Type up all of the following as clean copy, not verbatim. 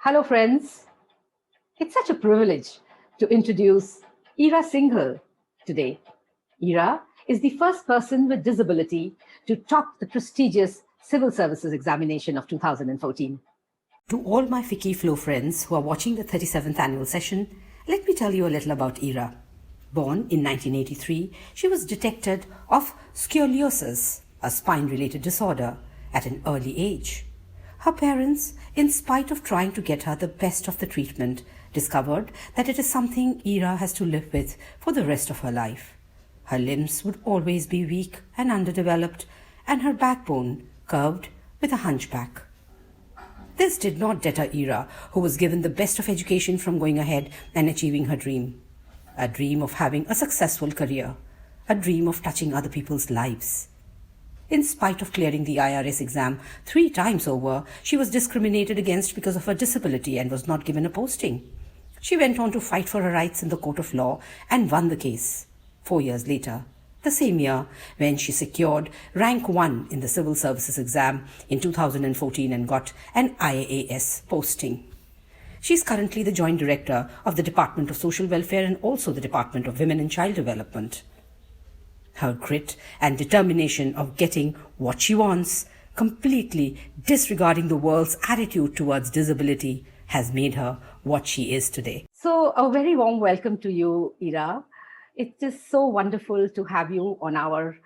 Hello, friends. It's such a privilege to introduce Ira Singhal today. Ira is the first person with disability to top the prestigious Civil Services examination of 2014. To all my Ficky Flow friends who are watching the 37th annual session, let me tell you a little about Ira. Born in 1983, she was detected of scoliosis, a spine-related disorder, at an early age. Her parents, in spite of trying to get her the best of the treatment, discovered that it is something Ira has to live with for the rest of her life. Her limbs would always be weak and underdeveloped, and her backbone curved with a hunchback. This did not deter Ira, who was given the best of education from going ahead and achieving her dream. A dream of having a successful career. A dream of touching other people's lives. In spite of clearing the IRS exam 3 times over, she was discriminated against because of her disability and was not given a posting. She went on to fight for her rights in the court of law and won the case. 4 years later, the same year, when she secured rank 1 in the Civil Services exam in 2014 and got an IAS posting. She is currently the Joint Director of the Department of Social Welfare and also the Department of Women and Child Development. Her grit and determination of getting what she wants, completely disregarding the world's attitude towards disability, has made her what she is today. So, a very warm welcome to you, Ira. It is so wonderful to have you on our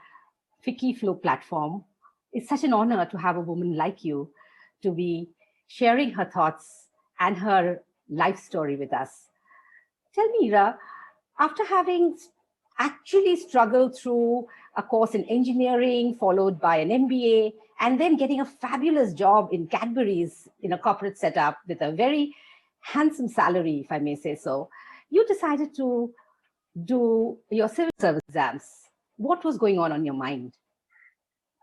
Ficky Flow platform. It's such an honor to have a woman like you to be sharing her thoughts and her life story with us. Tell me, Ira, after having actually struggled through a course in engineering, followed by an MBA, and then getting a fabulous job in Cadbury's in a corporate setup with a very handsome salary, if I may say so, you decided to do your civil service exams. What was going on your mind?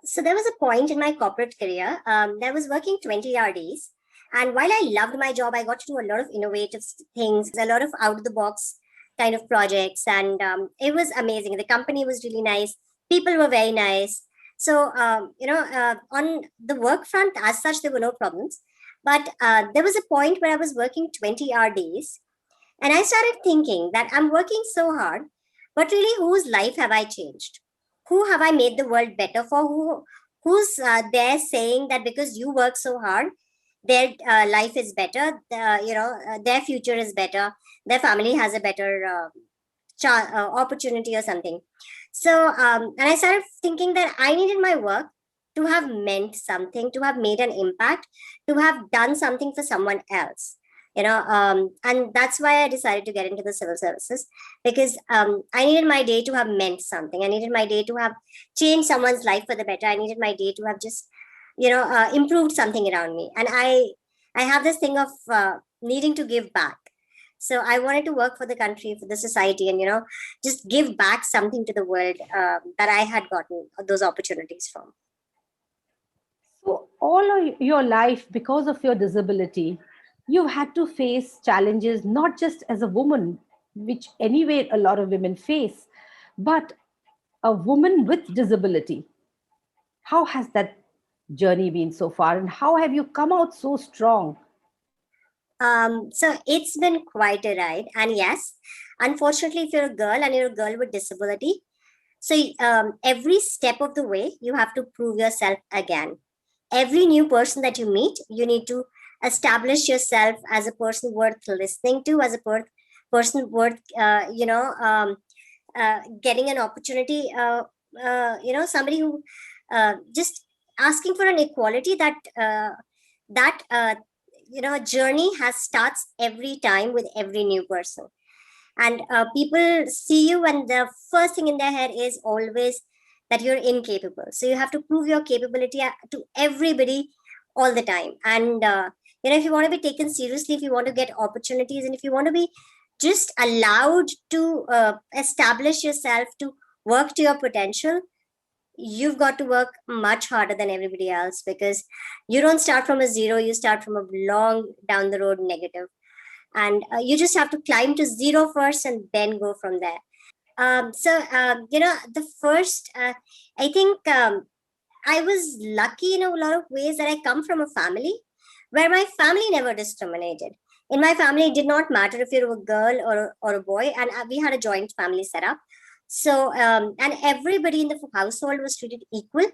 So there was a point in my corporate career that I was working 20-hour days. And while I loved my job, I got to do a lot of innovative things, a lot of out-of-the-box kind of projects. And it was amazing. The company was really nice. People were very nice. So, on the work front, as such, there were no problems. But there was a point where I was working 20-hour days. And I started thinking that I'm working so hard, but really, whose life have I changed? Who have I made the world better for? Who's there saying that because you work so hard, their life is better, their future is better, their family has a better opportunity or something. So, and I started thinking that I needed my work to have meant something, to have made an impact, to have done something for someone else. And that's why I decided to get into the civil services, because I needed my day to have meant something. I needed my day to have changed someone's life for the better. I needed my day to have just improved something around me. And I have this thing of needing to give back. So I wanted to work for the country, for the society, and just give back something to the world that I had gotten those opportunities from. So all of your life, because of your disability, you've had to face challenges not just as a woman, which anyway a lot of women face, but a woman with disability. How has that journey been so far, and how have you come out so strong? So it's been quite a ride. And yes, unfortunately, if you're a girl and you're a girl with disability, so every step of the way, you have to prove yourself again. Every new person that you meet, you need to establish yourself as a person worth listening to, as a person worth, getting an opportunity, somebody who just asking for an equality that journey has starts every time with every new person. And people see you and the first thing in their head is always that you're incapable. So you have to prove your capability to everybody all the time. And if you want to be taken seriously, if you want to get opportunities, and if you want to be just allowed to establish yourself, to work to your potential, you've got to work much harder than everybody else, because you don't start from a zero, you start from a long down the road negative. And you just have to climb to zero first and then go from there. The first, I think I was lucky in a lot of ways that I come from a family where my family never discriminated. In my family, it did not matter if you were a girl or a boy, and we had a joint family setup. So, and everybody in the household was treated equal.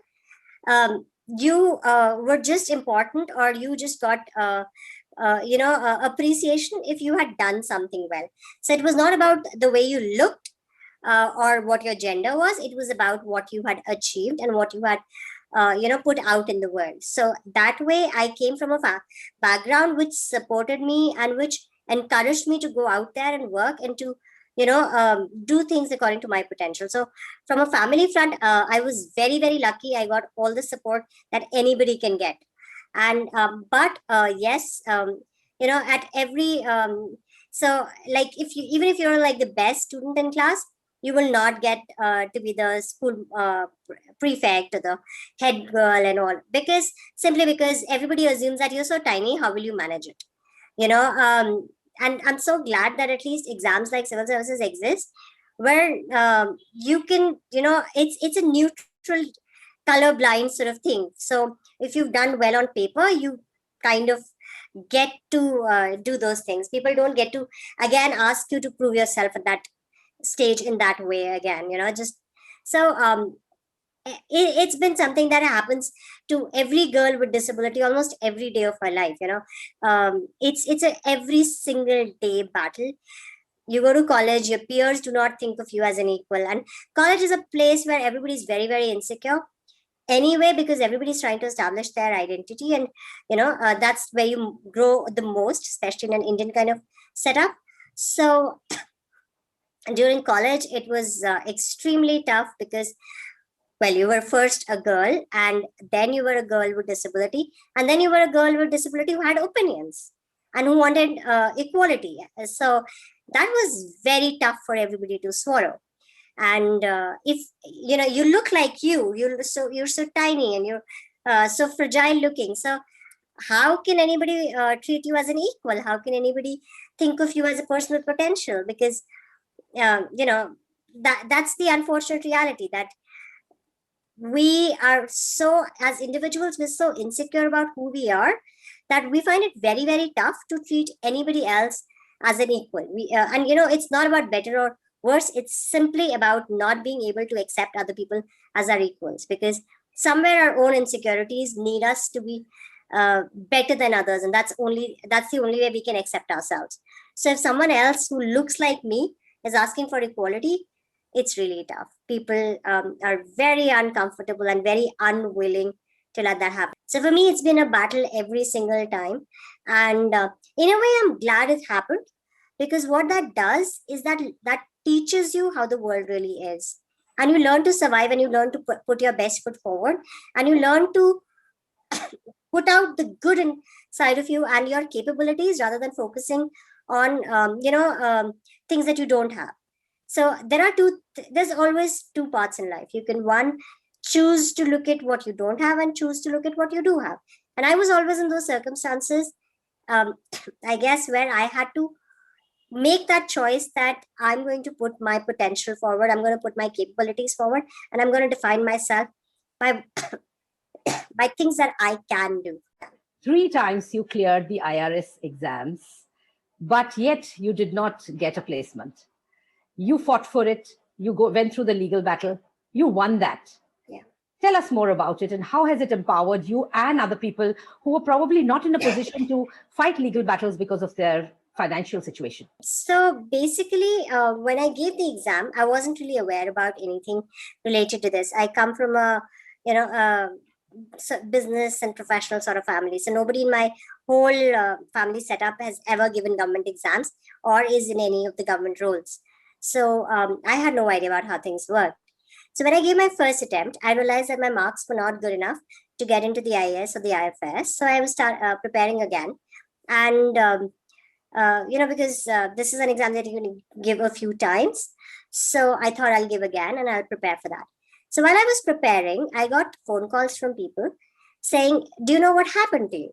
You were just important, or you just got appreciation if you had done something well. So it was not about the way you looked or what your gender was. It was about what you had achieved and what you had put out in the world. So that way I came from a background which supported me and which encouraged me to go out there and work and to do things according to my potential. So from a family front, I was very, very lucky. I got all the support that anybody can get. And but yes, at every so like if you, even if you're like the best student in class, you will not get to be the school prefect or the head girl and all, because simply because everybody assumes that you're so tiny, how will you manage it, and I'm so glad that at least exams like civil services exist, where you can, it's a neutral, colorblind sort of thing. So if you've done well on paper, you kind of get to do those things. People don't get to again ask you to prove yourself at that stage in that way again. Just so it's been something that happens to every girl with disability almost every day of her life. It's a every single day battle. You go to college, your peers do not think of you as an equal, and college is a place where everybody is very, very insecure anyway, because everybody's trying to establish their identity, and that's where you grow the most, especially in an Indian kind of setup. So during college it was extremely tough, because well, you were first a girl, and then you were a girl with disability, and then you were a girl with disability who had opinions and who wanted equality. So that was very tough for everybody to swallow. And if you look like you're so tiny, and you're so fragile looking, so how can anybody treat you as an equal? How can anybody think of you as a person with potential? Because that's the unfortunate reality, that we are so, as individuals, we're so insecure about who we are, that we find it very, very tough to treat anybody else as an equal. And it's not about better or worse, it's simply about not being able to accept other people as our equals, because somewhere our own insecurities need us to be better than others, and that's the only way we can accept ourselves. So if someone else who looks like me is asking for equality, it's really tough. People are very uncomfortable and very unwilling to let that happen. So for me, it's been a battle every single time. And in a way, I'm glad it happened, because what that does is that teaches you how the world really is. And you learn to survive, and you learn to put your best foot forward, and you learn to put out the good inside of you and your capabilities, rather than focusing on things that you don't have. So there's always two parts in life. You can, one, choose to look at what you don't have, and choose to look at what you do have. And I was always in those circumstances, I guess, where I had to make that choice, that I'm going to put my potential forward, I'm going to put my capabilities forward, and I'm going to define myself by by things that I can do. 3 times you cleared the IRS exams, but yet you did not get a placement. You fought for it. You went through the legal battle. You won that. Yeah. Tell us more about it, and how has it empowered you and other people who were probably not in a position to fight legal battles because of their financial situation? So basically, when I gave the exam, I wasn't really aware about anything related to this. I come from a business and professional sort of family. So nobody in my whole family setup has ever given government exams or is in any of the government roles. So I had no idea about how things work. So when I gave my first attempt, I realized that my marks were not good enough to get into the IAS or the IFS. So I was preparing again. And, because this is an exam that you can give a few times. So I thought I'll give again and I'll prepare for that. So while I was preparing, I got phone calls from people saying, do you know what happened to you?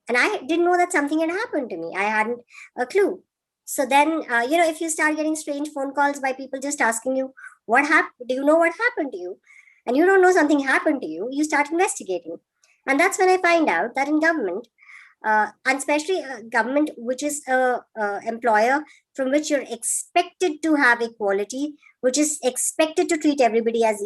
And I didn't know that something had happened to me. I hadn't a clue. So then, if you start getting strange phone calls by people just asking you, what happened? Do you know what happened to you? And you don't know something happened to you, you start investigating. And that's when I find out that in government, and especially government, which is a employer from which you're expected to have equality, which is expected to treat everybody as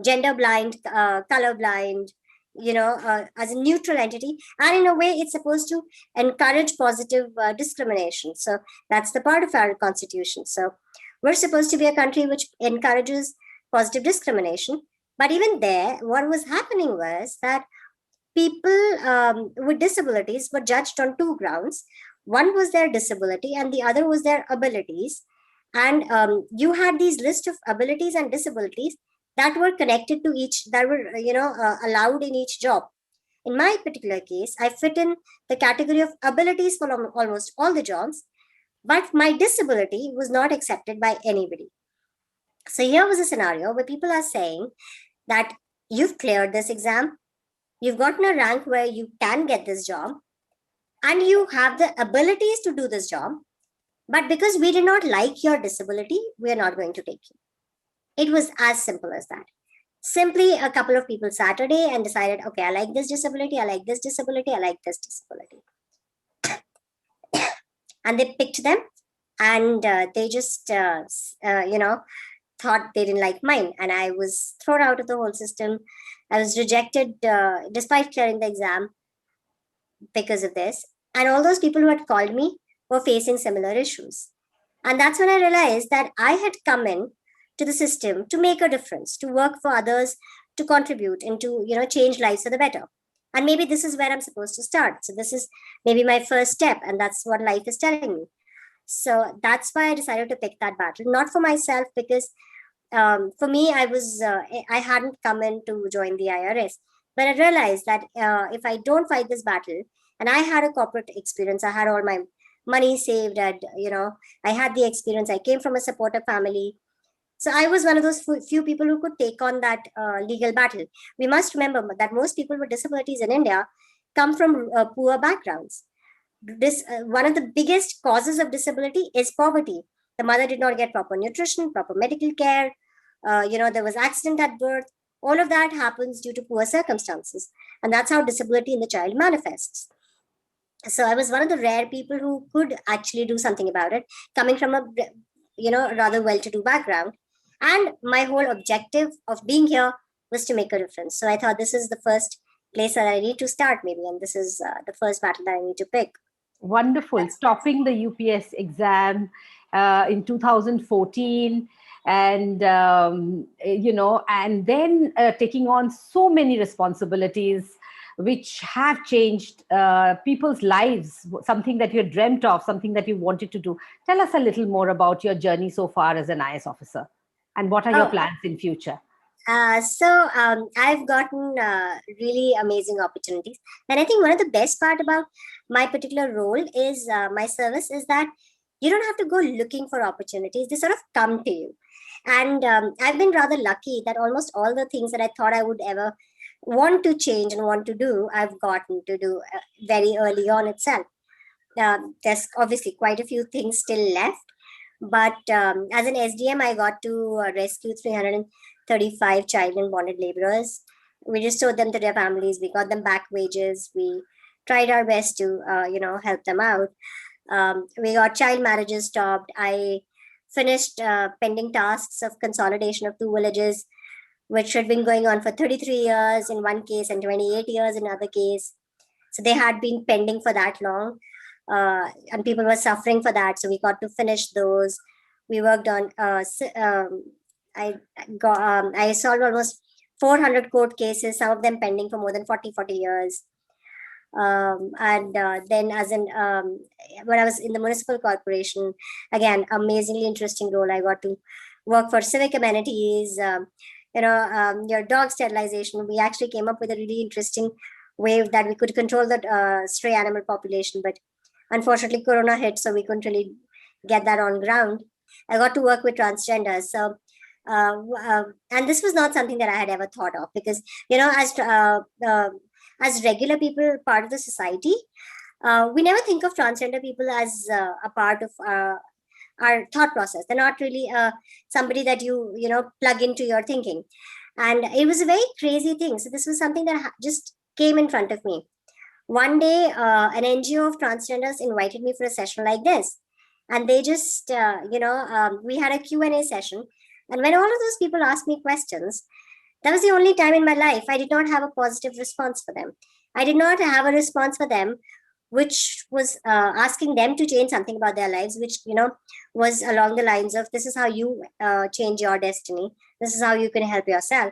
gender blind, color blind, as a neutral entity. And in a way, it's supposed to encourage positive discrimination. So that's the part of our constitution. So we're supposed to be a country which encourages positive discrimination. But even there, what was happening was that people with disabilities were judged on two grounds. One was their disability, and the other was their abilities. And you had these list of abilities and disabilities that were connected to each, that were allowed in each job. In my particular case, I fit in the category of abilities for almost all the jobs, but my disability was not accepted by anybody. So here was a scenario where people are saying that you've cleared this exam, you've gotten a rank where you can get this job, and you have the abilities to do this job, but because we did not like your disability, we are not going to take you. It was as simple as that. Simply a couple of people Saturday and decided, okay, I like this disability, I like this disability, I like this disability. And they picked them, and they just, thought they didn't like mine. And I was thrown out of the whole system. I was rejected despite clearing the exam because of this. And all those people who had called me were facing similar issues. And that's when I realized that I had come in to the system to make a difference, to work for others, to contribute, and to change lives for the better. And maybe this is where I'm supposed to start. So this is maybe my first step, and that's what life is telling me. So that's why I decided to pick that battle, not for myself, because for me, I hadn't come in to join the IRS, but I realized that if I don't fight this battle, and I had a corporate experience, I had all my money saved, and I had the experience. I came from a supportive family, so I was one of those few people who could take on that legal battle. We must remember that most people with disabilities in India come from poor backgrounds. One of the biggest causes of disability is poverty. The mother did not get proper nutrition, proper medical care. There was accident at birth. All of that happens due to poor circumstances, and that's how disability in the child manifests. So I was one of the rare people who could actually do something about it, coming from a rather well-to-do background. And my whole objective of being here was to make a difference. So I thought this is the first place that I need to start, maybe, and this is the first battle that I need to pick. Wonderful. Stopping the UPS exam in 2014, and and then taking on so many responsibilities which have changed people's lives, something that you dreamt of, something that you wanted to do. Tell us a little more about your journey so far as an IAS officer, and what are your plans in future? I've gotten really amazing opportunities. And I think one of the best part about my particular role is my service is that you don't have to go looking for opportunities. They sort of come to you. And I've been rather lucky that almost all the things that I thought I would ever want to change and want to do, I've gotten to do very early on itself. There's obviously quite a few things still left. But as an SDM, I got to rescue 335 child and bonded laborers. We restored them to their families. We got them back wages. We tried our best to, help them out. We got child marriages stopped. I finished pending tasks of consolidation of two villages, which had been going on for 33 years in one case and 28 years in another case. So they had been pending for that long. And people were suffering for that. So we got to finish those. We worked on, I solved almost 400 court cases, some of them pending for more than 40 years. Then when I was in the municipal corporation, again, amazingly interesting role. I got to work for civic amenities, your dog sterilization. We actually came up with a really interesting way that we could control the stray animal population, but unfortunately Corona hit, so we couldn't really get that on ground. I got to work with transgenders. So and this was not something that I had ever thought of, because as regular people, part of the society, we never think of transgender people as a part of our thought process. They're not really somebody that you plug into your thinking. And it was a very crazy thing. So this was something that just came in front of me. One day, an NGO of transgenders invited me for a session like this. And they just, we had a Q&A session. And when all of those people asked me questions, that was the only time in my life I did not have a positive response for them. I did not have a response for them which was asking them to change something about their lives, which was along the lines of, this is how you change your destiny, this is how you can help yourself.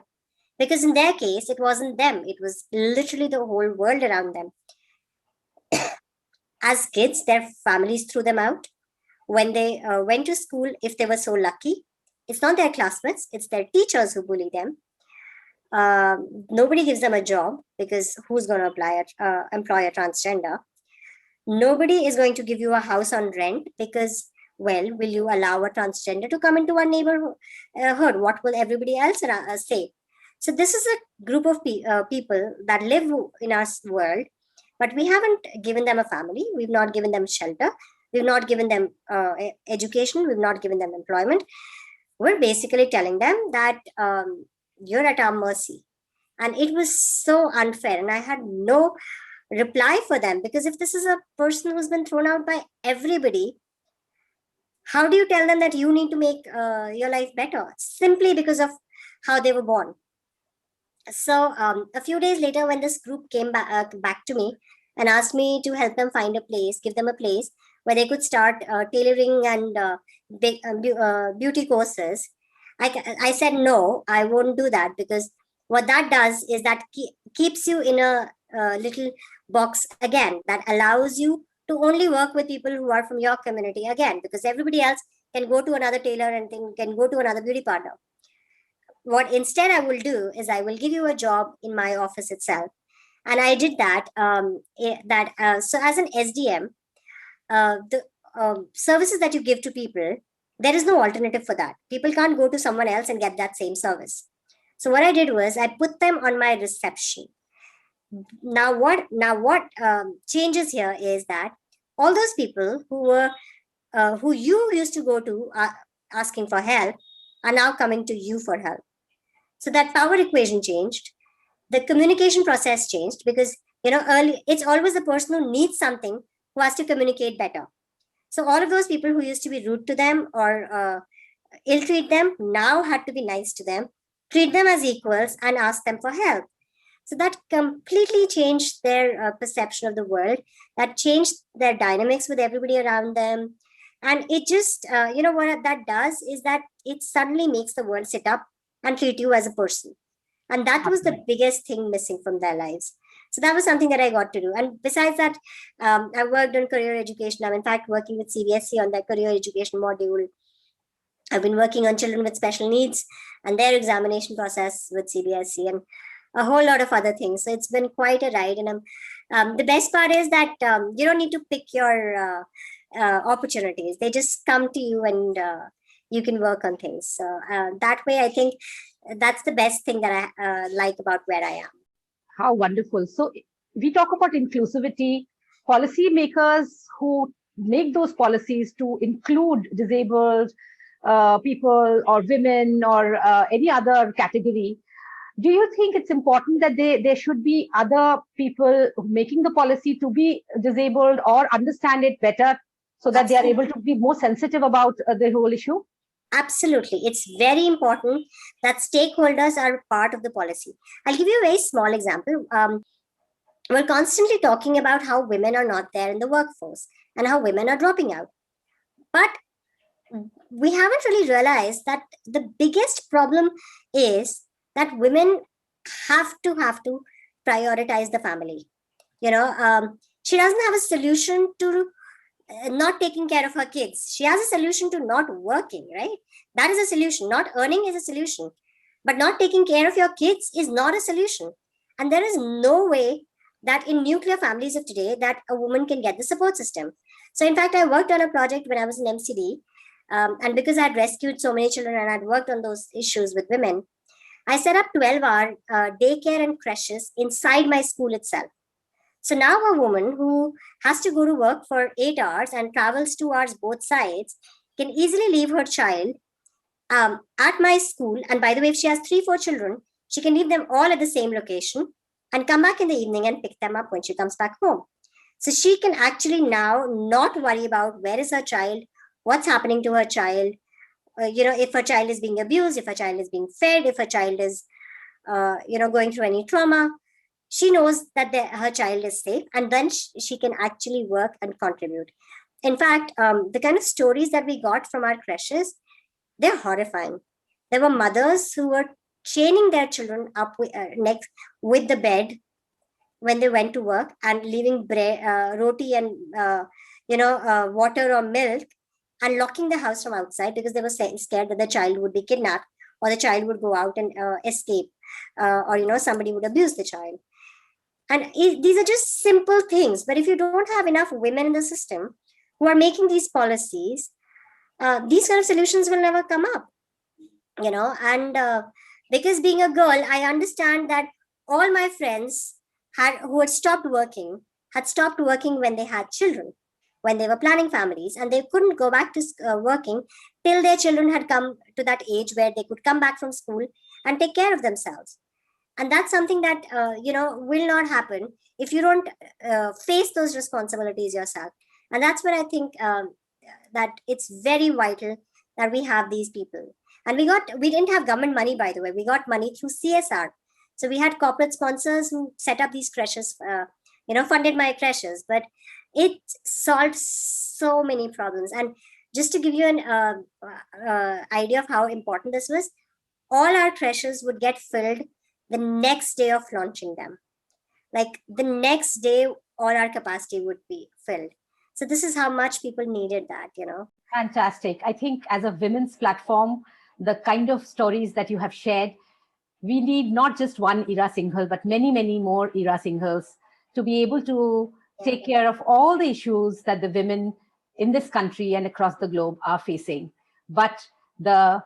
Because in their case, it wasn't them, it was literally the whole world around them. As kids, their families threw them out. When they went to school, if they were so lucky, it's not their classmates, it's their teachers who bully them. Nobody gives them a job, because who's going to employ a transgender? Nobody is going to give you a house on rent, because, well, will you allow a transgender to come into our neighborhood? What will everybody else say? So this is a group of people that live in our world, but we haven't given them a family. We've not given them shelter. We've not given them education. We've not given them employment. We're basically telling them that you're at our mercy. And it was so unfair. And I had no reply for them, because if this is a person who's been thrown out by everybody, how do you tell them that you need to make your life better simply because of how they were born? So a few days later, when this group came back to me and asked me to help them find a place, give them a place where they could start tailoring and beauty courses, I said, no, I won't do that, because what that does is that keeps you in a little box again, that allows you to only work with people who are from your community again, because everybody else can go to another tailor and can go to another beauty parlor. What instead I will do is I will give you a job in my office itself. And I did that. So as an SDM, the services that you give to people, there is no alternative for that. People can't go to someone else and get that same service. So what I did was I put them on my reception. Now what changes here is that all those people who you used to go to asking for help are now coming to you for help. So that power equation changed. The communication process changed, because early it's always the person who needs something who has to communicate better. So all of those people who used to be rude to them or ill-treat them now had to be nice to them, treat them as equals, and ask them for help. So that completely changed their perception of the world. That changed their dynamics with everybody around them. And it just, what that does is that it suddenly makes the world sit up and treat you as a person. And that was the biggest thing missing from their lives. So that was something that I got to do. And besides that, I worked on career education. I'm in fact working with CBSE on their career education module. I've been working on children with special needs and their examination process with CBSE, and a whole lot of other things. So it's been quite a ride. And the best part is that you don't need to pick your opportunities. They just come to you, and you can work on things. So that way, I think that's the best thing that I like about where I am. How wonderful. So we talk about inclusivity. Policymakers who make those policies to include disabled people or women or any other category, do you think it's important that there should be other people making the policy to be disabled or understand it better, so that they are able to be more sensitive about the whole issue? Absolutely. It's very important that stakeholders are part of the policy. I'll give you a very small example. We're constantly talking about how women are not there in the workforce and how women are dropping out. But we haven't really realized that the biggest problem is that women have to prioritize the family. She doesn't have a solution to not taking care of her kids. She has a solution to not working, right? That is a solution. Not earning is a solution, but not taking care of your kids is not a solution. And there is no way that in nuclear families of today that a woman can get the support system. So in fact, I worked on a project when I was in MCD, and because I had rescued so many children and I'd worked on those issues with women, I set up 12-hour daycare and creches inside my school itself. So now a woman who has to go to work for 8 hours and travels 2 hours both sides can easily leave her child at my school. And by the way, if she has 3-4 children, she can leave them all at the same location and come back in the evening and pick them up when she comes back home. So she can actually now not worry about where is her child, what's happening to her child, if her child is being abused, if her child is being fed, if her child is, going through any trauma. She knows that her child is safe, and then she can actually work and contribute. In fact, the kind of stories that we got from our creches, they're horrifying. There were mothers who were chaining their children up next with the bed when they went to work, and leaving bread, roti and water or milk, and locking the house from outside because they were scared that the child would be kidnapped, or the child would go out and escape, or somebody would abuse the child. And these are just simple things. But if you don't have enough women in the system who are making these policies, these kind of solutions will never come up. And because being a girl, I understand that all my friends who had stopped working when they had children, when they were planning families, and they couldn't go back to working till their children had come to that age where they could come back from school and take care of themselves. And that's something that will not happen if you don't face those responsibilities yourself. And that's where I think that it's very vital that we have these people. And we didn't have government money, by the way. We got money through CSR. So we had corporate sponsors who set up these creches, funded my creches, but it solved so many problems. And just to give you an idea of how important this was, all our creches would get filled the next day of launching them. Like the next day, all our capacity would be filled. So this is how much people needed that, Fantastic. I think as a women's platform, the kind of stories that you have shared, we need not just one Ira Singhal, but many, many more Ira Singhals to be able to take care of all the issues that the women in this country and across the globe are facing. But the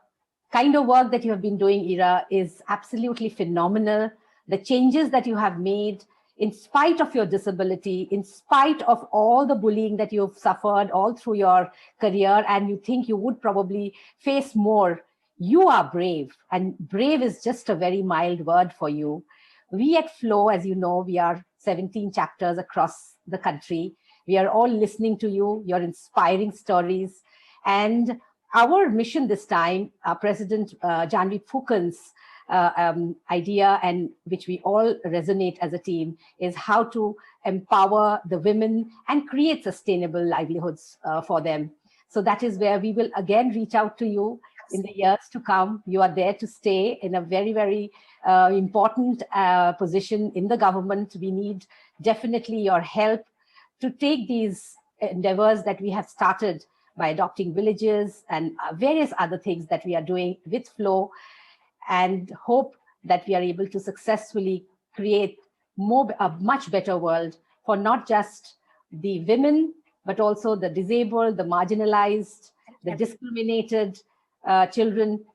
kind of work that you have been doing, Ira, is absolutely phenomenal. The changes that you have made, in spite of your disability, in spite of all the bullying that you've suffered all through your career, and you think you would probably face more, you are brave. And brave is just a very mild word for you. We at Flow, as you know, we are 17 chapters across the country. We are all listening to you, your inspiring stories. And our mission this time, President Janvi Phukan's idea, and which we all resonate as a team, is how to empower the women and create sustainable livelihoods for them. So that is where we will again reach out to you in the years to come. You are there to stay in a very, very important position in the government. We need definitely your help to take these endeavors that we have started by adopting villages and various other things that we are doing with Flow, and hope that we are able to successfully create a much better world for not just the women, but also the disabled, the marginalized, the discriminated children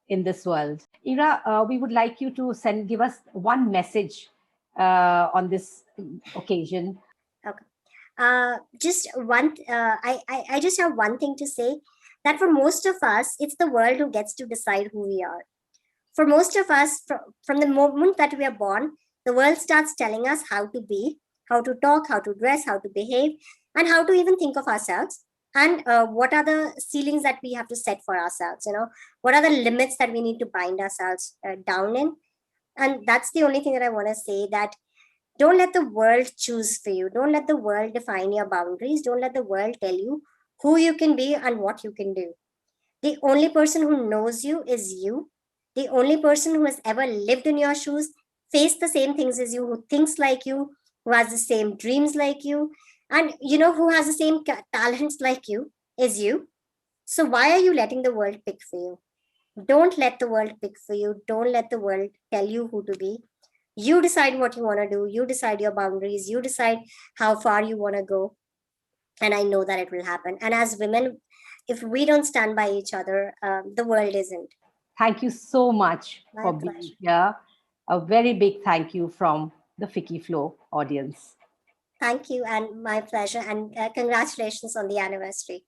in this world. Ira, we would like you to give us one message on this occasion. Okay. Just one, I just have one thing to say, that for most of us, it's the world who gets to decide who we are. For most of us, from the moment that we are born, the world starts telling us how to be, how to talk, how to dress, how to behave, and how to even think of ourselves. And what are the ceilings that we have to set for ourselves? What are the limits that we need to bind ourselves down in? And that's the only thing that I want to say, that don't let the world choose for you. Don't let the world define your boundaries. Don't let the world tell you who you can be and what you can do. The only person who knows you is you. The only person who has ever lived in your shoes, faced the same things as you, who thinks like you, who has the same dreams like you, and who has the same talents like you, is you. So why are you letting the world pick for you? Don't let the world pick for you. Don't let the world tell you who to be. You decide what you want to do. You decide your boundaries. You decide how far you want to go. And I know that it will happen. And as women, if we don't stand by each other, the world isn't. Thank you so much for pleasure. being here. A very big thank you from the Ficky Flow audience. Thank you, and my pleasure. And congratulations on the anniversary.